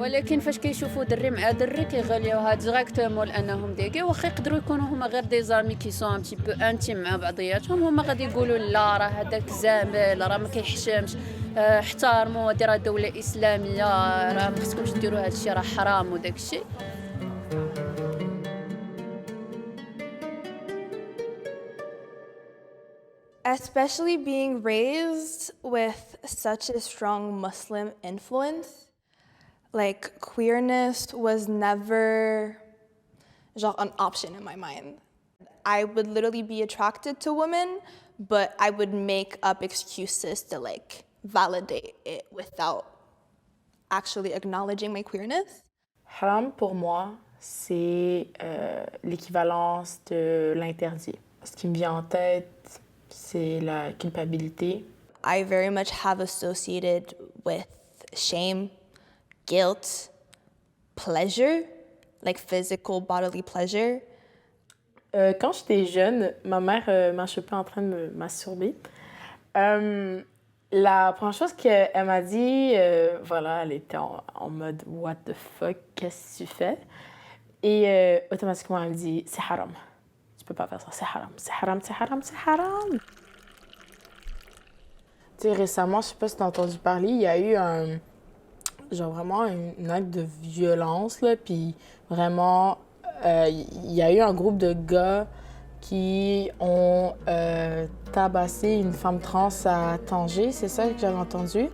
ولكن فاش كيشوفوا دري مع دري كيغاليوها ديريكتومون لانهم ديكي واخا يقدروا يكونوا هما غير دي زامي كي سون ان تي بو انتيم مع بعضياتهم هما غادي يقولوا لا راه هذاك زامل راه ما كيحشمش احترموا هذه راه دوله اسلاميه راه ما خصكمش ديروا هذا الشيء راه حرام وداك الشيء. Especially being raised with such a strong Muslim influence, like queerness was never genre an option in my mind. I would literally be attracted to women, but I would make up excuses to like validate it without actually acknowledging my queerness. Haram pour moi, c'est l'équivalence de l'interdit. Ce qui me vient en tête, c'est la culpabilité. I very much have associated with shame, guilt, pleasure, like physical bodily pleasure. Quand j'étais jeune, ma mère m'a chopée en train de me masturber. La première chose qu'elle m'a dit, voilà, elle était en mode « What the fuck, qu'est-ce que tu fais ?» Et automatiquement, elle me dit « C'est haram. Tu peux pas faire ça, c'est haram, c'est haram, c'est haram, c'est haram. » Tu sais, récemment, je sais pas si t'as entendu parler, il y a eu vraiment un acte de violence, là, puis vraiment, il y a eu un groupe de gars qui ont tabassé une femme trans à Tanger, c'est ça que j'avais entendu.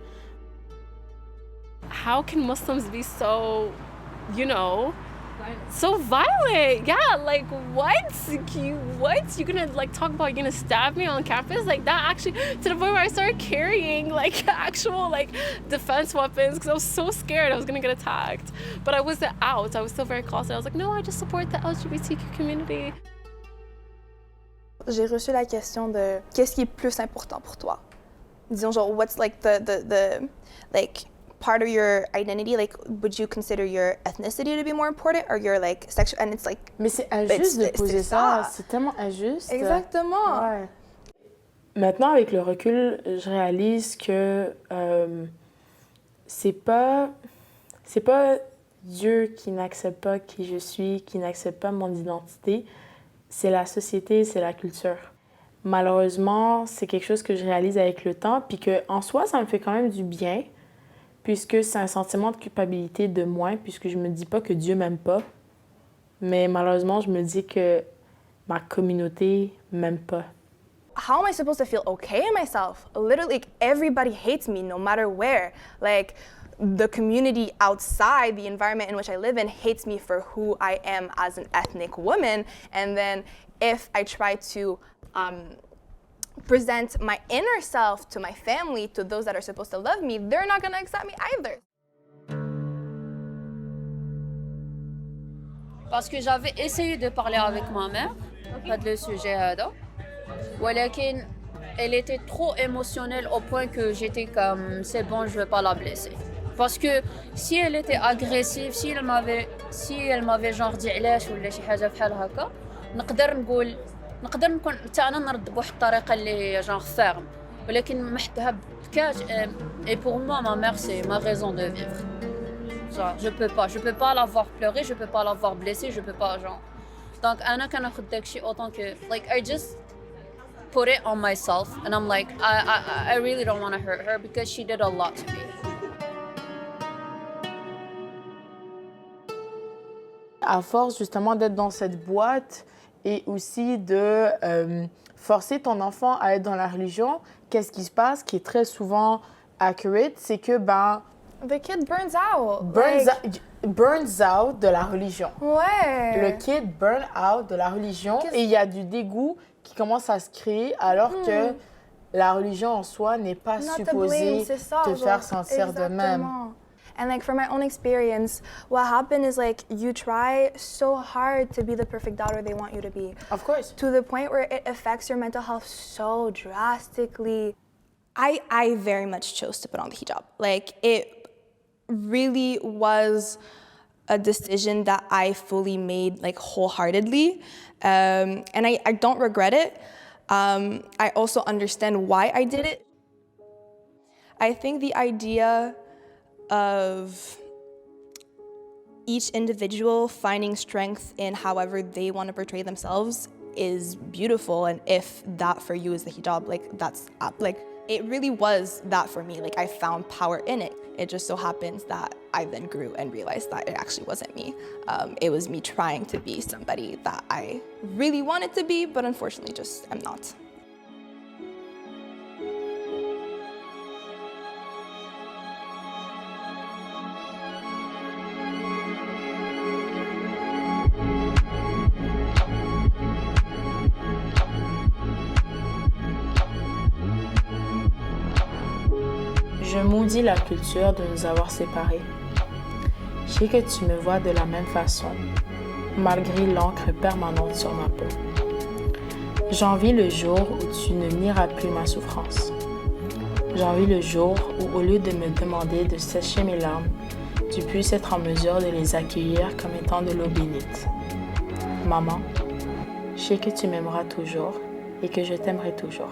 How can Muslims be so, you know, so violent? Yeah, like what? You're gonna like talk about you're gonna stab me on campus? Like that actually, to the point where I started carrying like actual like defense weapons because I was so scared I was gonna get attacked. But I wasn't out. I was still very closeted. I was like, no, I just support the LGBTQ community. J'ai reçu la question de qu'est-ce qui est plus important pour toi? Disons genre what's like the like part of your identity, like would you consider your ethnicity to be more important or your like sexual, and it's like mais c'est injuste de poser ça, c'est tellement injuste. Exactement. Ouais. Maintenant avec le recul, je réalise que c'est pas Dieu qui n'accepte pas qui je suis, qui n'accepte pas mon identité, c'est la société, c'est la culture. Malheureusement, c'est quelque chose que je réalise avec le temps, puis qu'en soi, ça me fait quand même du bien, puisque c'est un sentiment de culpabilité de moins, puisque je me dis pas que Dieu m'aime pas, mais malheureusement, je me dis que ma communauté m'aime pas. How am I supposed to feel okay in myself? Literally, like, everybody hates me no matter where. Like, the community outside the environment in which I live in hates me for who I am as an ethnic woman. And then if I try to present my inner self to my family, to those that are supposed to love me, they're not gonna accept me either. Parce que j'avais essayé de parler avec ma mère de le sujet هذا ولكن elle était trop émotionnelle au point que j'étais comme c'est bon, je vais pas la blesser. Parce que si elle était agressive, si elle m'avait genre dit علاش ولا شي حاجه بحال هكا نقدر نكون حتى انا نرد بواحد الطريقه اللي هي genre ferme ولكن ما حدها بكاش. et pour moi ma mère c'est ma raison de vivre. Genre, je peux pas l'avoir pleuré, je peux pas l'avoir blessé, je peux pas genre. Donc انا كناخذ داكشي autant que like I just put it on myself and I'm like I really don't want to hurt her because she did a lot to me. À force justement d'être dans cette boîte et aussi de forcer ton enfant à être dans la religion, qu'est-ce qui se passe, qui est très souvent accurate, c'est que the kid burns out. Burns out de la religion. Ouais. Le kid burn out de la religion et il y a du dégoût qui commence à se créer alors que la religion en soi n'est pas supposée te faire sentir de même. And like from my own experience, what happened is like you try so hard to be the perfect daughter they want you to be. Of course. To the point where it affects your mental health so drastically. I very much chose to put on the hijab. Like it really was a decision that I fully made like wholeheartedly. And I don't regret it. I also understand why I did it. I think the idea of each individual finding strength in however they want to portray themselves is beautiful. And if that for you is the hijab, like that's like, it really was that for me. Like I found power in it. It just so happens that I then grew and realized that it actually wasn't me. It was me trying to be somebody that I really wanted to be, but unfortunately just am not. Je maudis la culture de nous avoir séparés. Je sais que tu me vois de la même façon, malgré l'encre permanente sur ma peau. J'envie le jour où tu ne nieras plus ma souffrance. J'envie le jour où, au lieu de me demander de sécher mes larmes, tu puisses être en mesure de les accueillir comme étant de l'eau bénite. Maman, je sais que tu m'aimeras toujours et que je t'aimerai toujours.